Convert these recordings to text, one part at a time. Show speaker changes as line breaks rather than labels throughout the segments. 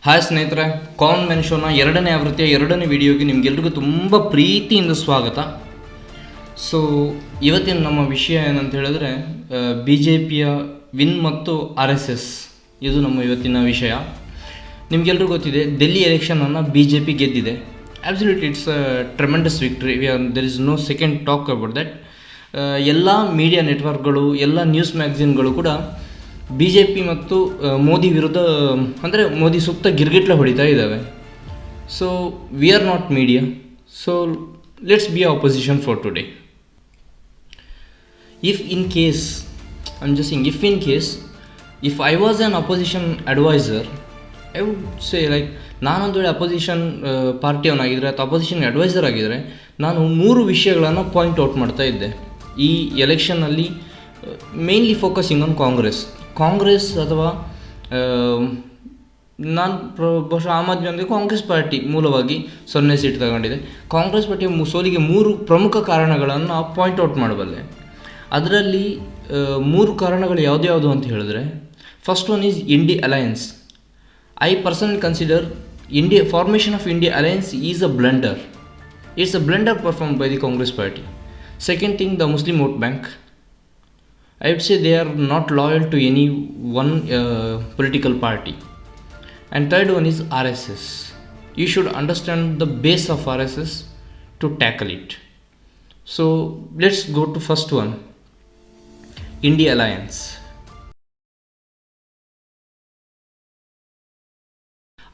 Hi ಸ್ನೇಹಿತರೆ, common man ಶೋನ ಎರಡನೇ ಆವೃತ್ತಿಯ ಎರಡನೇ ವಿಡಿಯೋಗೆ ನಿಮಗೆಲ್ರಿಗೂ ತುಂಬ ಪ್ರೀತಿಯಿಂದ ಸ್ವಾಗತ. ಸೊ ಇವತ್ತಿನ ನಮ್ಮ ವಿಷಯ ಏನಂತ ಹೇಳಿದ್ರೆ ಬಿ ಜೆ ಪಿಯ ವಿನ್ ಮತ್ತು ಆರ್ ಎಸ್ ಎಸ್, ಇದು ನಮ್ಮ ಇವತ್ತಿನ ವಿಷಯ. ನಿಮಗೆಲ್ರಿಗೂ ಗೊತ್ತಿದೆ, ಡೆಲ್ಲಿ ಎಲೆಕ್ಷನನ್ನು ಬಿ ಜೆ ಪಿ ಗೆದ್ದಿದೆ. Absolutely it's a tremendous victory. There is no second talk about that. ಎಲ್ಲ ಮೀಡಿಯಾ ನೆಟ್ವರ್ಕ್ಗಳು, ಎಲ್ಲ ನ್ಯೂಸ್ ಮ್ಯಾಗಝಿನ್ಗಳು ಕೂಡ ಬಿ ಜೆ ಪಿ ಮತ್ತು ಮೋದಿ ವಿರುದ್ಧ, ಅಂದರೆ ಮೋದಿ ಸುತ್ತ ಗಿರ್ಗಿಟ್ಲೆ ಹೊಡಿತಾ ಇದ್ದಾವೆ. So we are not media, so let's be opposition for today. If in case, I am just saying, if I was an opposition adviser, I would say like, ನಾನೊಂದು ವೇಳೆ opposition ಪಾರ್ಟಿಯವನಾಗಿದ್ದರೆ ಅಥವಾ ಅಪೋಸಿಷನ್ ಅಡ್ವೈಸರ್ ಆಗಿದ್ದರೆ ನಾನು 3 ವಿಷಯಗಳನ್ನು point out ಮಾಡ್ತಾ ಇದ್ದೆ ಈ ಎಲೆಕ್ಷನ್ನಲ್ಲಿ. Mainly focusing on Congress ಅಥವಾ ನಾನು ಬಹುಶಃ ಆಮ್ ಆದ್ಮಿ ಅಂದರೆ ಕಾಂಗ್ರೆಸ್ ಪಾರ್ಟಿ ಮೂಲವಾಗಿ 0 ಸೀಟ್ ತಗೊಂಡಿದೆ. ಕಾಂಗ್ರೆಸ್ ಪಾರ್ಟಿಯ ಸೋಲಿಗೆ 3 ಪ್ರಮುಖ ಕಾರಣಗಳನ್ನು ಪಾಯಿಂಟ್ ಔಟ್ ಮಾಡಬಲ್ಲೆ. ಅದರಲ್ಲಿ 3 ಕಾರಣಗಳು ಯಾವುದು ಅಂತ ಹೇಳಿದ್ರೆ, first one is INDI alliance. I personally consider formation of India alliance is a blunder. It's a blunder perform by the Congress party. Second thing, the Muslim vote bank. I would say they are not loyal to any one political party. And third one is RSS. You should understand the base of RSS to tackle it. So let's go to first one, India Alliance.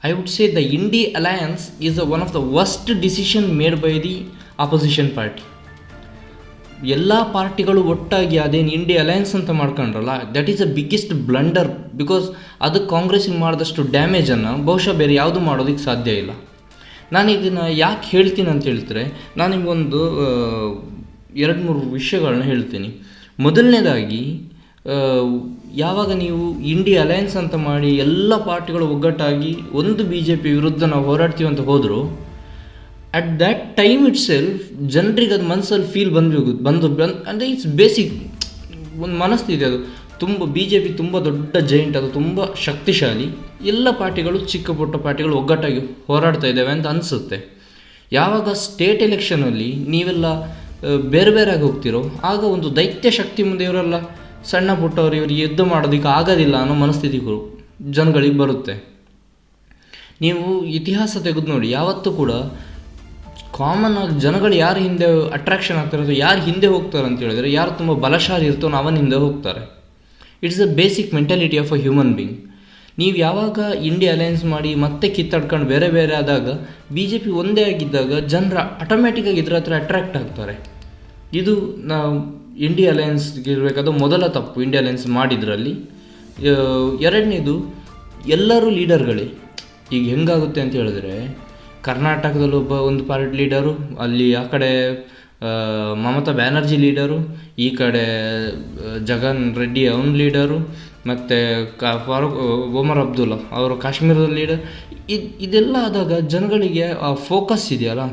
I would say the India Alliance is one of the worst decision made by the opposition party. ಎಲ್ಲ ಪಾರ್ಟಿಗಳು ಒಟ್ಟಾಗಿ ಅದೇನು India alliance ಅಂತ ಮಾಡ್ಕೊಂಡ್ರಲ್ಲ, that is a biggest blunder. Because ಅದು ಕಾಂಗ್ರೆಸ್ಸಿಗೆ ಮಾಡಿದಷ್ಟು ಡ್ಯಾಮೇಜನ್ನು ಬಹುಶಃ ಬೇರೆ ಯಾವುದು ಮಾಡೋದಕ್ಕೆ ಸಾಧ್ಯ ಇಲ್ಲ. ನಾನು ಇದನ್ನು ಯಾಕೆ ಹೇಳ್ತೀನಿ ಅಂತ ಹೇಳ್ತಾರೆ, ನಾನು ನಿಮಗೊಂದು 2-3 ವಿಷಯಗಳನ್ನ ಹೇಳ್ತೀನಿ. ಮೊದಲನೇದಾಗಿ, ಯಾವಾಗ ನೀವು ಇಂಡಿಯಾ ಅಲಯನ್ಸ್ ಅಂತ ಮಾಡಿ ಎಲ್ಲ ಪಾರ್ಟಿಗಳು ಒಗ್ಗಟ್ಟಾಗಿ ಒಂದು ಬಿ ಜೆ ಪಿ ವಿರುದ್ಧ ನಾವು ಹೋರಾಡ್ತೀವಿ ಅಂತ ಹೋದರೂ, at that time it self ಜನರಿಗೆ ಅದು ಮನಸ್ಸಲ್ಲಿ ಫೀಲ್ ಬಂದು ಅಂದರೆ ಇಟ್ಸ್ ಬೇಸಿಕ್ ಒಂದು ಮನಸ್ಥಿತಿ. ಅದು ತುಂಬ ಬಿ ಜೆ ಪಿ ತುಂಬ ದೊಡ್ಡ ಜೈಂಟ್, ಅದು ತುಂಬ ಶಕ್ತಿಶಾಲಿ. ಎಲ್ಲ ಪಾರ್ಟಿಗಳು, ಚಿಕ್ಕ ಪುಟ್ಟ ಪಾರ್ಟಿಗಳು ಒಗ್ಗಟ್ಟಾಗಿ ಹೋರಾಡ್ತಾ ಇದ್ದಾವೆ ಅಂತ ಅನಿಸುತ್ತೆ. ಯಾವಾಗ ಸ್ಟೇಟ್ ಎಲೆಕ್ಷನಲ್ಲಿ ನೀವೆಲ್ಲ ಬೇರೆ ಬೇರೆಯಾಗಿ ಹೋಗ್ತಿರೋ, ಆಗ ಒಂದು ದೈತ್ಯ ಶಕ್ತಿ ಮುಂದೆ ಇವರೆಲ್ಲ ಸಣ್ಣ ಪುಟ್ಟವರು ಇವರಿಗೆ ಯುದ್ಧ ಮಾಡೋದಕ್ಕೆ ಆಗೋದಿಲ್ಲ ಅನ್ನೋ ಮನಸ್ಥಿತಿಗಳು ಜನಗಳಿಗೆ ಬರುತ್ತೆ. ನೀವು ಇತಿಹಾಸ ತೆಗೆದು ನೋಡಿ, ಯಾವತ್ತೂ ಕೂಡ ಕಾಮನ್ ಆಗಿ ಜನಗಳು ಯಾರು ಹಿಂದೆ ಅಟ್ರಾಕ್ಷನ್ ಆಗ್ತಾರೆ ಅಥವಾ ಯಾರು ಹಿಂದೆ ಹೋಗ್ತಾರೆ ಅಂತ ಹೇಳಿದ್ರೆ, ಯಾರು ತುಂಬ ಬಲಶಾಲಿ ಇರ್ತಾನೋ ಅವನ ಹಿಂದೆ ಹೋಗ್ತಾರೆ. It's a basic mentality of a human being. ನೀವು ಯಾವಾಗ ಇಂಡಿಯಾ ಅಲಯನ್ಸ್ ಮಾಡಿ ಮತ್ತೆ ಕಿತ್ತಾಡ್ಕೊಂಡು ಬೇರೆ ಬೇರೆ ಆದಾಗ, ಬಿ ಜೆ ಪಿ ಒಂದೇ ಆಗಿದ್ದಾಗ ಜನರ ಆಟೋಮ್ಯಾಟಿಕ್ಕಾಗಿ ಇದ್ರ ಹತ್ರ ಅಟ್ರಾಕ್ಟ್ ಆಗ್ತಾರೆ. ಇದು ನಾವು ಇಂಡಿಯಾ ಅಲಯನ್ಸ್ಗೆ ಇರಬೇಕಾದ ಮೊದಲ ತಪ್ಪು, ಇಂಡಿಯಾ ಅಲಯನ್ಸ್ ಮಾಡಿದ್ರಲ್ಲಿ. ಎರಡನೇದು, ಎಲ್ಲರೂ ಲೀಡರ್ಗಳೇ. ಈಗ ಹೆಂಗಾಗುತ್ತೆ ಅಂತ ಹೇಳಿದ್ರೆ, ಕರ್ನಾಟಕದಲ್ಲಿ ಒಂದು ಪಾರ್ಟಿ ಲೀಡರು, ಅಲ್ಲಿ ಆ ಕಡೆ ಮಮತಾ ಬ್ಯಾನರ್ಜಿ ಲೀಡರು, ಈ ಕಡೆ ಜಗನ್ ರೆಡ್ಡಿ ಅವನ ಲೀಡರು, ಮತ್ತು ಒಮರ್ ಅಬ್ದುಲ್ಲಾ ಅವರು ಕಾಶ್ಮೀರದ ಲೀಡರ್. ಇದೆಲ್ಲ ಆದಾಗ ಜನಗಳಿಗೆ ಆ ಫೋಕಸ್ ಇದೆಯಲ್ಲ,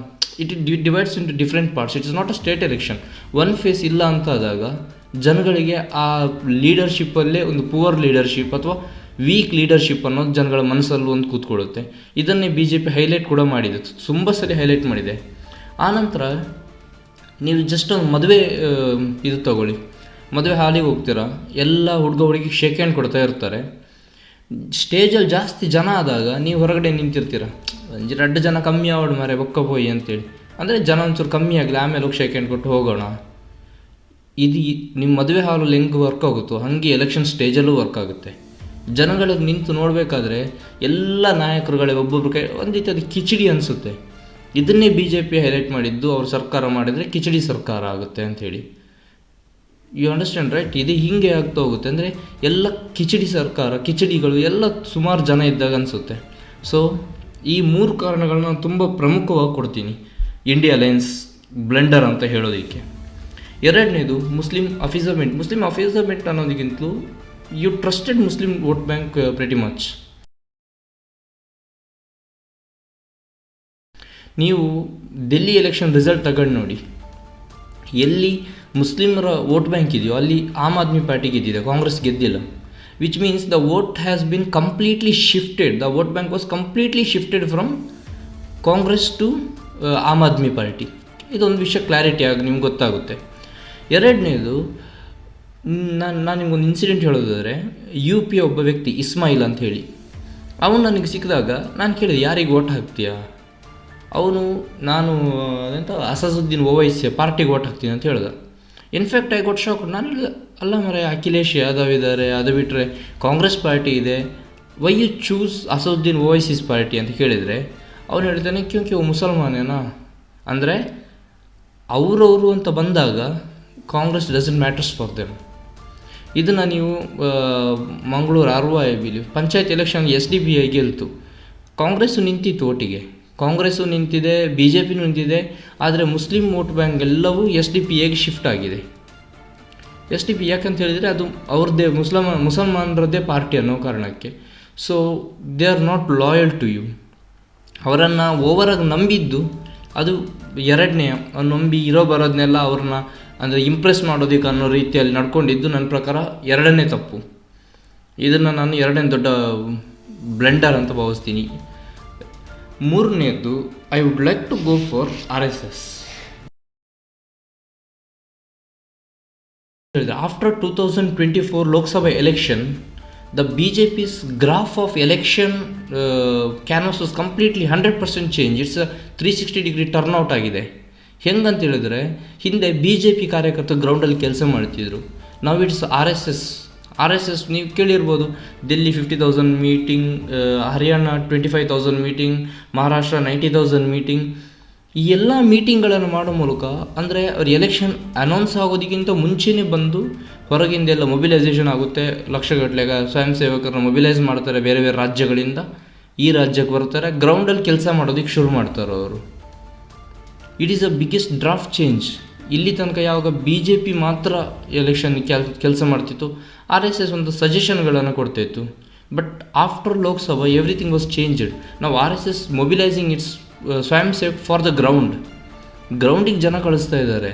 it divides into different parts. It's not a state election. One face ಇಲ್ಲ ಅಂತ ಆದಾಗ ಜನಗಳಿಗೆ ಆ ಲೀಡರ್ಶಿಪ್ಪಲ್ಲೇ ಒಂದು ಪುವರ್ ಲೀಡರ್ಶಿಪ್ ಅಥವಾ ವೀಕ್ ಲೀಡರ್ಶಿಪ್ ಅನ್ನೋದು ಜನಗಳ ಮನಸ್ಸಲ್ಲೂ ಒಂದು ಕೂತ್ಕೊಳ್ಳುತ್ತೆ. ಇದನ್ನೇ ಬಿ ಜೆ ಪಿ ಹೈಲೈಟ್ ಕೂಡ ಮಾಡಿದೆ, ತುಂಬ ಸಲ ಹೈಲೈಟ್ ಮಾಡಿದೆ. ಆನಂತರ ನೀವು ಜಸ್ಟ್ ಒಂದು ಮದುವೆ ಇದು ತಗೊಳ್ಳಿ, ಮದುವೆ ಹಾಲಿಗೆ ಹೋಗ್ತೀರಾ, ಎಲ್ಲ ಹುಡುಗಿಗೆ ಶೇಕ್ ಹ್ಯಾಂಡ್ ಕೊಡ್ತಾ ಇರ್ತಾರೆ. ಸ್ಟೇಜಲ್ಲಿ ಜಾಸ್ತಿ ಜನ ಆದಾಗ ನೀವು ಹೊರಗಡೆ ನಿಂತಿರ್ತೀರ, 2 ಜನ ಕಮ್ಮಿ ಆವಡು ಮಾರೆ ಬೊಕ್ಕ ಹೋಯಿ ಅಂತೇಳಿ, ಅಂದರೆ ಜನ ಒಂಚೂರು ಕಮ್ಮಿ ಆಗಲಿ, ಆಮೇಲೆ ಹೋಗಿ ಶೇಕ್ ಹ್ಯಾಂಡ್ ಕೊಟ್ಟು ಹೋಗೋಣ. ಇದು ನಿಮ್ಮ ಮದುವೆ ಹಾಲಲ್ಲಿ ಹೆಂಗೆ ವರ್ಕ್ ಆಗುತ್ತೋ ಹಾಗೆ ಎಲೆಕ್ಷನ್ ಸ್ಟೇಜಲ್ಲೂ ವರ್ಕ್ ಆಗುತ್ತೆ. ಜನಗಳಿಗೆ ನಿಂತು ನೋಡಬೇಕಾದ್ರೆ ಎಲ್ಲ ನಾಯಕರುಗಳೇ ಒಬ್ಬೊಬ್ರು ಕೈ ಒಂದು ರೀತಿ ಅದು ಕಿಚಡಿ ಅನಿಸುತ್ತೆ. ಇದನ್ನೇ ಬಿ ಜೆ ಪಿ ಹೈಲೈಟ್ ಮಾಡಿದ್ದು, ಅವರು ಸರ್ಕಾರ ಮಾಡಿದರೆ ಕಿಚಡಿ ಸರ್ಕಾರ ಆಗುತ್ತೆ ಅಂಥೇಳಿ. You understand right? ಇದು ಹೀಗೆ ಆಗ್ತಾ ಹೋಗುತ್ತೆ. ಅಂದರೆ ಎಲ್ಲ ಕಿಚಡಿ ಸರ್ಕಾರ, ಕಿಚಡಿಗಳು ಎಲ್ಲ ಸುಮಾರು ಜನ ಇದ್ದಾಗ ಅನಿಸುತ್ತೆ. ಸೊ ಈ 3 ಕಾರಣಗಳನ್ನ ನಾನು ತುಂಬ ಪ್ರಮುಖವಾಗಿ ಕೊಡ್ತೀನಿ ಇಂಡಿಯಾ ಅಲಯನ್ಸ್ ಬ್ಲೆಂಡರ್ ಅಂತ ಹೇಳೋದಕ್ಕೆ. ಎರಡನೇದು, Muslim ಅಫಿಸರ್ಮೆಂಟ್ ಅನ್ನೋದಕ್ಕಿಂತಲೂ you trusted Muslim vote bank pretty much. ನೀವು ಡೆಲ್ಲಿ ಎಲೆಕ್ಷನ್ ರಿಸಲ್ಟ್ ತಗೊಂಡು ನೋಡಿ, ಎಲ್ಲಿ ಮುಸ್ಲಿಮರ ವೋಟ್ ಬ್ಯಾಂಕ್ ಇದೆಯೋ ಅಲ್ಲಿ ಆಮ್ ಆದ್ಮಿ ಪಾರ್ಟಿ ಗೆದ್ದಿದೆ, Congress ಗೆದ್ದಿಲ್ಲ. which means the vote has been completely shifted. The vote bank was completely shifted from Congress to Aam Aadmi party. ಇದೊಂದು ವಿಷಯ ಕ್ಲಾರಿಟಿ ಆಗಿ ನಿಮ್ಗೆ ಗೊತ್ತಾಗುತ್ತೆ. ಎರಡನೇದು, ನಾನು ನಿಮ್ಗೊಂದು ಇನ್ಸಿಡೆಂಟ್ ಹೇಳೋದಾದರೆ, UP ಒಬ್ಬ ವ್ಯಕ್ತಿ ಇಸ್ಮಾಯಿಲ್ ಅಂತ ಹೇಳಿ, ಅವನು ನನಗೆ ಸಿಕ್ಕಿದಾಗ ನಾನು ಕೇಳಿದೆ, ಯಾರಿಗೆ ಓಟ್ ಹಾಕ್ತೀಯಾ? ನಾನು ಅಸದುದ್ದೀನ್ ಓವೈಸಿ ಪಾರ್ಟಿಗೆ ಓಟ್ ಹಾಕ್ತೀನಿ ಅಂತ ಹೇಳ್ದೆ. In fact I got shock. ನಾನು ಹೇಳಿದೆ, ಅಲ್ಲ ಮರೆ, ಅಖಿಲೇಶ್ ಯಾದವ್ ಇದ್ದಾರೆ, ಅದು ಬಿಟ್ಟರೆ ಕಾಂಗ್ರೆಸ್ ಪಾರ್ಟಿ ಇದೆ, why you choose Asaduddin ಓವೈಸಿಸ್ party ಅಂತ ಕೇಳಿದರೆ ಅವ್ನು ಹೇಳ್ತಾನೆ, ಕ್ಯೂಂಕಿ ಅವು ಮುಸಲ್ಮಾನೇನಾ, ಅಂದರೆ ಅವರವರು ಅಂತ ಬಂದಾಗ Congress doesn't matters for them. ಇದನ್ನು ನೀವು ಮಂಗಳೂರು RY ಬಿಲಿ ಪಂಚಾಯತ್ ಎಲೆಕ್ಷನ್ SDPI ಗೆಲ್ತು, ಕಾಂಗ್ರೆಸ್ಸು ನಿಂತಿತ್ತು ಒಟ್ಟಿಗೆ, ಕಾಂಗ್ರೆಸ್ಸು ನಿಂತಿದೆ, BJPನೂ ನಿಂತಿದೆ, ಆದರೆ ಮುಸ್ಲಿಂ ವೋಟ್ ಬ್ಯಾಂಕ್ ಎಲ್ಲವೂ SDPIಗೆ ಶಿಫ್ಟ್ ಆಗಿದೆ. SDP ಯಾಕಂತ ಹೇಳಿದರೆ ಅದು ಅವ್ರದ್ದೇ ಮುಸಲ್ಮಾನರದ್ದೇ ಪಾರ್ಟಿ ಅನ್ನೋ ಕಾರಣಕ್ಕೆ. So they are not loyal to you. ಅವರನ್ನು ಓವರಾಗಿ ನಂಬಿದ್ದು ಅದು ಎರಡನೇ, ನಂಬಿ ಇರೋ ಬರೋದನ್ನೆಲ್ಲ ಅವ್ರನ್ನ ಅಂದರೆ ಇಂಪ್ರೆಸ್ ಮಾಡೋದಕ್ಕೆ ಅನ್ನೋ ರೀತಿಯಲ್ಲಿ ನಡ್ಕೊಂಡಿದ್ದು ನನ್ನ ಪ್ರಕಾರ ಎರಡನೇ ತಪ್ಪು. ಇದನ್ನು ನಾನು ಎರಡನೇ ದೊಡ್ಡ ಬ್ಲೆಂಡರ್ ಅಂತ ಭಾವಿಸ್ತೀನಿ. ಮೂರನೇದು, I would like to go for RSS. After 2024 Lok Sabha election, the BJP's graph of election canvas was completely 100% change. It's a 360-degree turnout ಆಗಿದೆ. ಹೆಂಗಂತ ಹೇಳಿದ್ರೆ, ಹಿಂದೆ BJP ಕಾರ್ಯಕರ್ತರು ಗ್ರೌಂಡಲ್ಲಿ ಕೆಲಸ ಮಾಡ್ತಿದ್ರು. ನಾವು ಇಟ್ಸ್ RSS ನೀವು ಕೇಳಿರ್ಬೋದು, Delhi 50,000 meeting, Haryana 25,000 meeting, Maharashtra 90,000 meeting. ಈ ಎಲ್ಲ ಮೀಟಿಂಗ್ಗಳನ್ನು ಮಾಡೋ ಮೂಲಕ, ಅಂದರೆ ಅವ್ರು ಎಲೆಕ್ಷನ್ ಅನೌನ್ಸ್ ಆಗೋದಕ್ಕಿಂತ ಮುಂಚೆನೇ ಬಂದು ಹೊರಗಿಂದೆಲ್ಲ ಮೊಬಿಲೈಸೇಷನ್ ಆಗುತ್ತೆ, ಲಕ್ಷಗಟ್ಟಲೆ ಸ್ವಯಂ ಸೇವಕರನ್ನ ಮೊಬಿಲೈಸ್ ಮಾಡ್ತಾರೆ, ಬೇರೆ ಬೇರೆ ರಾಜ್ಯಗಳಿಂದ ಈ ರಾಜ್ಯಕ್ಕೆ ಬರ್ತಾರೆ, ಗ್ರೌಂಡಲ್ಲಿ ಕೆಲಸ ಮಾಡೋದಕ್ಕೆ ಶುರು ಮಾಡ್ತಾರೆ ಅವರು. It is a biggest draft change. ಇಲ್ಲಿ ತನಕ ಯಾವಾಗ BJP ಮಾತ್ರ ಎಲೆಕ್ಷನ್ ಕೆಲಸ ಮಾಡ್ತಿತ್ತು, RSS ಒಂದು ಸಜೆಷನ್ಗಳನ್ನು ಕೊಡ್ತಾಯಿತ್ತು. But after Lok Sabha everything was changed. ನಾವು RSS mobilising it's Swayam Sevak for the ಗ್ರೌಂಡಿಗೆ ಜನ ಕಳಿಸ್ತಾ ಇದ್ದಾರೆ.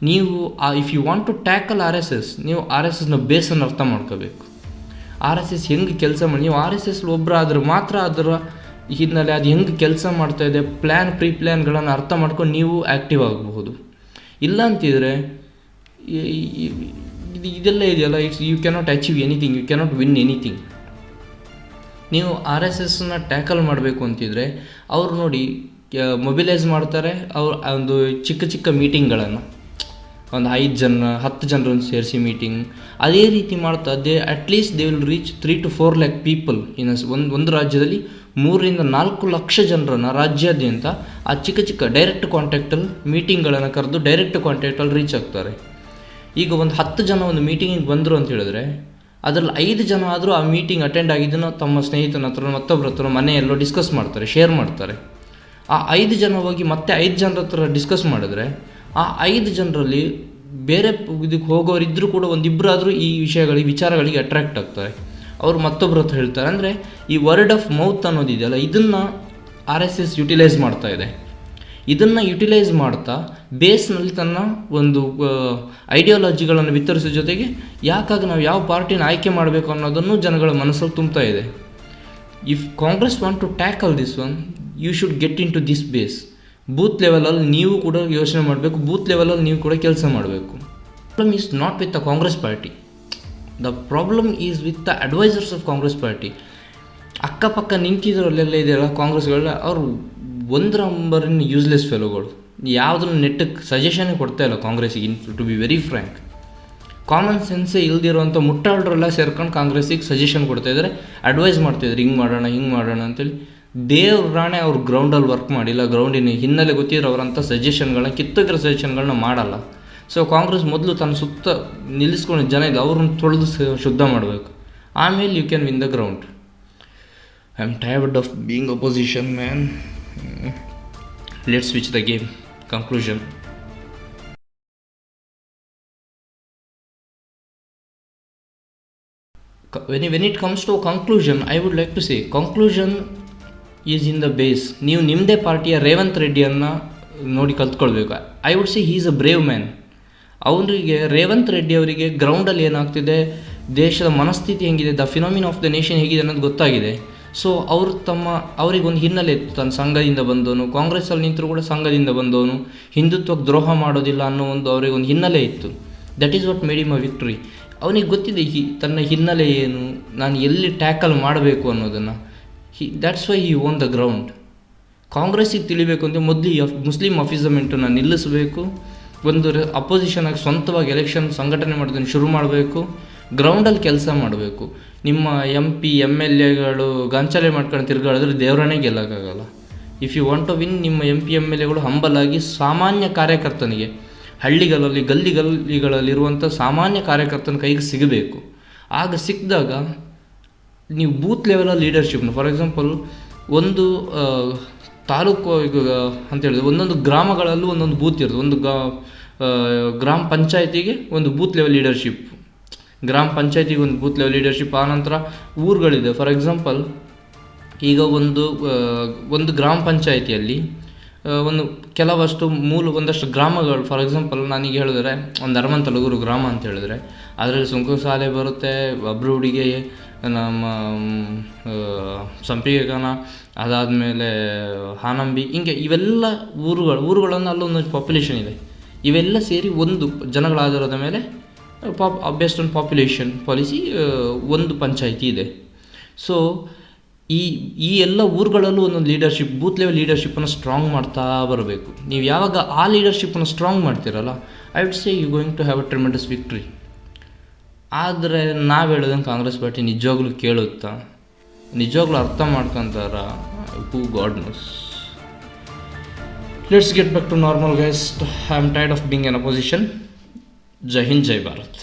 ನೀವು if you want to tackle RSS, ನೀವು RSSನ ಬೇಸನ್ನು ಅರ್ಥ ಮಾಡ್ಕೋಬೇಕು. RSS ಹೆಂಗೆ ಕೆಲಸ ಮಾಡಿ, ನೀವು RSS ಒಬ್ಬರಾದ್ರೆ ಮಾತ್ರ ಅದರ ಹಿನ್ನೆಲೆ ಅದು ಹೆಂಗೆ ಕೆಲಸ ಮಾಡ್ತಾಯಿದೆ, ಪ್ರೀ ಪ್ಲ್ಯಾನ್ಗಳನ್ನು ಅರ್ಥ ಮಾಡ್ಕೊಂಡು ನೀವು ಆ್ಯಕ್ಟಿವ್ ಆಗಬಹುದು. ಇಲ್ಲ ಅಂತಿದ್ರೆ ಇದೆಲ್ಲ ಇದೆಯಲ್ಲ, you cannot achieve anything, you cannot win anything. ನೀವು RSSನ ಟ್ಯಾಕಲ್ ಮಾಡಬೇಕು ಅಂತಿದ್ರೆ, ಅವರು ನೋಡಿ ಮೊಬಿಲೈಸ್ ಮಾಡ್ತಾರೆ. ಅವ್ರು ಒಂದು ಚಿಕ್ಕ ಮೀಟಿಂಗ್ಗಳನ್ನು ಒಂದು 5 ಜನ 10 ಜನರನ್ನು ಸೇರಿಸಿ ಮೀಟಿಂಗ್, ಅದೇ ರೀತಿ ಮಾಡ್ತಾ at least they will reach 3 to 4 lakh people in ಒಂದು ರಾಜ್ಯದಲ್ಲಿ 3 ರಿಂದ 4 ಲಕ್ಷ ಜನರನ್ನು ರಾಜ್ಯಾದ್ಯಂತ ಆ ಚಿಕ್ಕ ಡೈರೆಕ್ಟ್ ಕಾಂಟ್ಯಾಕ್ಟಲ್ಲಿ ಮೀಟಿಂಗ್ಗಳನ್ನು ಕರೆದು ಡೈರೆಕ್ಟ್ ಕಾಂಟ್ಯಾಕ್ಟಲ್ಲಿ ರೀಚ್ ಆಗ್ತಾರೆ. ಈಗ ಒಂದು 10 ಜನ ಒಂದು ಮೀಟಿಂಗಿಗೆ ಬಂದರು ಅಂತ ಹೇಳಿದ್ರೆ, ಅದರಲ್ಲಿ 5 ಜನ ಆದರೂ ಆ ಮೀಟಿಂಗ್ ಅಟೆಂಡ್ ಆಗಿದ್ದನ್ನು ತಮ್ಮ ಸ್ನೇಹಿತನ ಹತ್ರ ಮತ್ತೊಬ್ಬರ ಹತ್ರ ಮನೆಯಲ್ಲೋ ಡಿಸ್ಕಸ್ ಮಾಡ್ತಾರೆ, ಶೇರ್ ಮಾಡ್ತಾರೆ. ಆ 5 ಜನ ಹೋಗಿ ಮತ್ತೆ 5 ಜನರ ಹತ್ರ ಡಿಸ್ಕಸ್ ಮಾಡಿದ್ರೆ, ಆ 5 ಜನರಲ್ಲಿ ಬೇರೆ ಇದಕ್ಕೆ ಹೋಗೋರಿದ್ದರೂ ಕೂಡ ಒಂದಿಬ್ಬರಾದರೂ ಈ ವಿಚಾರಗಳಿಗೆ ಅಟ್ರ್ಯಾಕ್ಟ್ ಆಗ್ತಾರೆ, ಅವರು ಮತ್ತೊಬ್ಬರ ಹತ್ರ ಹೇಳ್ತಾರೆ. ಅಂದರೆ ಈ ವರ್ಡ್ ಆಫ್ ಮೌತ್ ಅನ್ನೋದಿದೆಯಲ್ಲ, ಇದನ್ನು RSS ಯುಟಿಲೈಸ್ ಮಾಡ್ತಾ ಇದೆ. ಇದನ್ನು ಯುಟಿಲೈಸ್ ಮಾಡ್ತಾ ಬೇಸ್ನಲ್ಲಿ ತನ್ನ ಒಂದು ಐಡಿಯಾಲಜಿಗಳನ್ನು ವಿತರಿಸೋ ಜೊತೆಗೆ ಯಾಕಾಗಿ ನಾವು ಯಾವ ಪಾರ್ಟಿನ ಆಯ್ಕೆ ಮಾಡಬೇಕು ಅನ್ನೋದನ್ನು ಜನಗಳ ಮನಸ್ಸಲ್ಲಿ ತುಂಬ್ತಾ ಇದೆ. If Congress want to tackle this one, you should get into this base. Booth ಲೆವೆಲಲ್ಲಿ ನೀವು ಕೂಡ ಯೋಚನೆ ಮಾಡಬೇಕು, ಬೂತ್ ಲೆವೆಲಲ್ಲಿ ನೀವು ಕೂಡ ಕೆಲಸ ಮಾಡಬೇಕು. Problem is not with the Congress party, the problem is with the advisers of Congress party. ಅಕ್ಕಪಕ್ಕ ನಿಂತಿದ್ರಲ್ಲೆಲ್ಲ ಇದೆಯಲ್ಲ ಕಾಂಗ್ರೆಸ್ಗಳೆಲ್ಲ, ಅವರು ಒಂದು ನಂಬರಿನ ಯೂಸ್ಲೆಸ್ ಫೆಲೋಗಳು, ಯಾವುದನ್ನು ನೆಟ್ಟಕ್ಕೆ ಸಜೆಷನ್ನೇ ಕೊಡ್ತಾ ಇಲ್ಲ ಕಾಂಗ್ರೆಸ್ಸಿಗೆ. To be very frank, common ಸೆನ್ಸೇ ಇಲ್ದಿರೋಂಥ ಮುಟ್ಟಾಳರೆಲ್ಲ ಸೇರ್ಕೊಂಡು ಕಾಂಗ್ರೆಸ್ಸಿಗೆ ಸಜೆಷನ್ ಕೊಡ್ತಾಯಿದ್ದಾರೆ, ಅಡ್ವೈಸ್ ಮಾಡ್ತಾಯಿದ್ದಾರೆ, ಹಿಂಗೆ ಮಾಡೋಣ ಅಂತೇಳಿ. ದೇವ್ರ ರಾಣೆ ಅವ್ರು ಗ್ರೌಂಡಲ್ಲಿ ವರ್ಕ್ ಮಾಡಿಲ್ಲ, ಗ್ರೌಂಡಿನ ಹಿನ್ನೆಲೆ ಗೊತ್ತಿರೋ ಅವರಂಥ ಸಜೆಷನ್ಗಳನ್ನ ಕಿತ್ತೋಗಿರೋ ಸಜೆಷನ್ಗಳನ್ನ ಮಾಡಲ್ಲ. ಸೊ ಕಾಂಗ್ರೆಸ್ ಮೊದಲು ತನ್ನ ಸುತ್ತ ನಿಲ್ಲಿಸ್ಕೊಂಡು ಜನ ಇದೆ ಅವ್ರನ್ನ ತೊಳೆದು ಶುದ್ಧ ಮಾಡಬೇಕು, ಆಮೇಲೆ you can win the ground. I am tired of being opposition man. Let's switch the game. Conclusion. When it comes to conclusion, I would like to say conclusion is in the base. ನೀವು ನಿಮ್ಮದೇ ಪಾರ್ಟಿಯ ರೇವಂತ್ ರೆಡ್ಡಿಯನ್ನು ನೋಡಿ ಕಲ್ತ್ಕೊಳ್ಬೇಕು. I would say he is a brave man. ಅವರಿಗೆ ರೇವಂತ್ ರೆಡ್ಡಿ ಅವರಿಗೆ ಗ್ರೌಂಡಲ್ಲಿ ಏನಾಗ್ತಿದೆ, ದೇಶದ ಮನಸ್ಥಿತಿ ಹೆಂಗಿದೆ, the phenomenon of the nation ಹೇಗಿದೆ ಅನ್ನೋದು ಗೊತ್ತಾಗಿದೆ. ಸೊ ಅವರು ಅವರಿಗೊಂದು ಹಿನ್ನೆಲೆ ಇತ್ತು, ತನ್ನ ಸಂಘದಿಂದ ಬಂದವನು, ಕಾಂಗ್ರೆಸ್ಸಲ್ಲಿ ನಿಂತರೂ ಕೂಡ ಸಂಘದಿಂದ ಬಂದವನು, ಹಿಂದುತ್ವಕ್ಕೆ ದ್ರೋಹ ಮಾಡೋದಿಲ್ಲ ಅನ್ನೋ ಅವರಿಗೊಂದು ಹಿನ್ನೆಲೆ ಇತ್ತು. That is what made him a victory. ಅವನಿಗೆ ಗೊತ್ತಿದೆ ತನ್ನ ಹಿನ್ನೆಲೆ ಏನು, ನಾನು ಎಲ್ಲಿ ಟ್ಯಾಕಲ್ ಮಾಡಬೇಕು ಅನ್ನೋದನ್ನು. That's why he own the ground. ಕಾಂಗ್ರೆಸ್ಸಿಗೆ ತಿಳಿಬೇಕು ಅಂದರೆ ಮೊದಲು ಮುಸ್ಲಿಂ ಅಫಿಸಮೆಂಟನ್ನು ನಿಲ್ಲಿಸಬೇಕು, ಒಂದು ಅಪೋಸಿಷನಾಗಿ ಸ್ವಂತವಾಗಿ ಎಲೆಕ್ಷನ್ ಸಂಘಟನೆ ಮಾಡೋದನ್ನು ಶುರು ಮಾಡಬೇಕು, ಗ್ರೌಂಡಲ್ಲಿ ಕೆಲಸ ಮಾಡಬೇಕು. ನಿಮ್ಮ MP MLAಗಳು ಗಾಂಚಲೆ ಮಾಡ್ಕೊಂಡು ತಿರ್ಗಾಡಿದ್ರೆ ದೇವರನ್ನೇ ಗೆಲ್ಲಕ್ಕಾಗಲ್ಲ. If you want to win, ನಿಮ್ಮ MP MLAಗಳು ಹಂಬಲಾಗಿ ಸಾಮಾನ್ಯ ಕಾರ್ಯಕರ್ತನಿಗೆ, ಹಳ್ಳಿಗಳಲ್ಲಿ ಗಲ್ಲಿಗಳಲ್ಲಿರುವಂಥ ಸಾಮಾನ್ಯ ಕಾರ್ಯಕರ್ತನ ಕೈಗೆ ಸಿಗಬೇಕು. ಆಗ ಸಿಕ್ಕಿದಾಗ ನೀವು ಬೂತ್ ಲೆವೆಲಲ್ಲಿ ಲೀಡರ್ಶಿಪ್ನ, ಫಾರ್ ಎಕ್ಸಾಂಪಲ್ ಒಂದು ತಾಲೂಕು ಅಂತ ಹೇಳಿದ್ರೆ ಒಂದೊಂದು ಗ್ರಾಮಗಳಲ್ಲೂ ಒಂದೊಂದು ಬೂತ್ ಇರ್ತದೆ. ಒಂದು ಗ್ರಾಮ ಪಂಚಾಯತಿಗೆ ಒಂದು ಬೂತ್ ಲೆವೆಲ್ ಲೀಡರ್ಶಿಪ್, ಗ್ರಾಮ ಪಂಚಾಯತಿಗೆ ಒಂದು ಬೂತ್ ಲೆವೆಲ್ ಲೀಡರ್ಶಿಪ್. ಆನಂತರ ಊರುಗಳಿದೆ. ಫಾರ್ ಎಕ್ಸಾಂಪಲ್ ಈಗ ಒಂದು ಗ್ರಾಮ ಪಂಚಾಯತಿಯಲ್ಲಿ ಒಂದಷ್ಟು ಗ್ರಾಮಗಳು, ಫಾರ್ ಎಕ್ಸಾಂಪಲ್ ನಾನೀಗ ಹೇಳಿದ್ರೆ ಒಂದು ಹರಮಂತಲಗೂರು ಗ್ರಾಮ ಅಂತ ಹೇಳಿದ್ರೆ ಅದರಲ್ಲಿ ಸುಂಕಸಾಲೆ ಬರುತ್ತೆ, ಬಬ್ರುಡಿಗೆ, ನಮ್ಮ ಸಂಪಿಗೆಗಾನ, ಅದಾದಮೇಲೆ ಹಾನಂಬಿ, ಹಿಂಗೆ ಇವೆಲ್ಲ ಊರುಗಳನ್ನು ಅಲ್ಲೊಂದು ಪಾಪ್ಯುಲೇಷನ್ ಇದೆ. ಇವೆಲ್ಲ ಸೇರಿ ಒಂದು ಜನಗಳ ಆಧಾರದ ಮೇಲೆ ಬೇಸ್ಡ್ ಆನ್ ಪಾಪ್ಯುಲೇಷನ್ ಪಾಲಿಸಿ ಒಂದು ಪಂಚಾಯಿತಿ ಇದೆ. ಸೊ ಈ ಎಲ್ಲ ಊರುಗಳಲ್ಲೂ ಒಂದೊಂದು ಲೀಡರ್ಶಿಪ್, ಬೂತ್ ಲೆವೆಲ್ ಲೀಡರ್ಶಿಪ್ಪನ್ನು ಸ್ಟ್ರಾಂಗ್ ಮಾಡ್ತಾ ಬರಬೇಕು. ನೀವು ಯಾವಾಗ ಆ ಲೀಡರ್ಶಿಪ್ಪನ್ನು ಸ್ಟ್ರಾಂಗ್ ಮಾಡ್ತೀರಲ್ಲ, I would say you going to have a tremendous victory. ಆದರೆ ನಾವು ಹೇಳೋದಂಗೆ ಕಾಂಗ್ರೆಸ್ ಪಾರ್ಟಿ ನಿಜವಾಗ್ಲೂ ಕೇಳುತ್ತಾ, ನಿಜವಾಗ್ಲೂ ಅರ್ಥ ಮಾಡ್ಕೊತಾರ, who God knows. Let's get back to normal guys. I am tired of being an opposition. Jai Hind, Jai Bharat.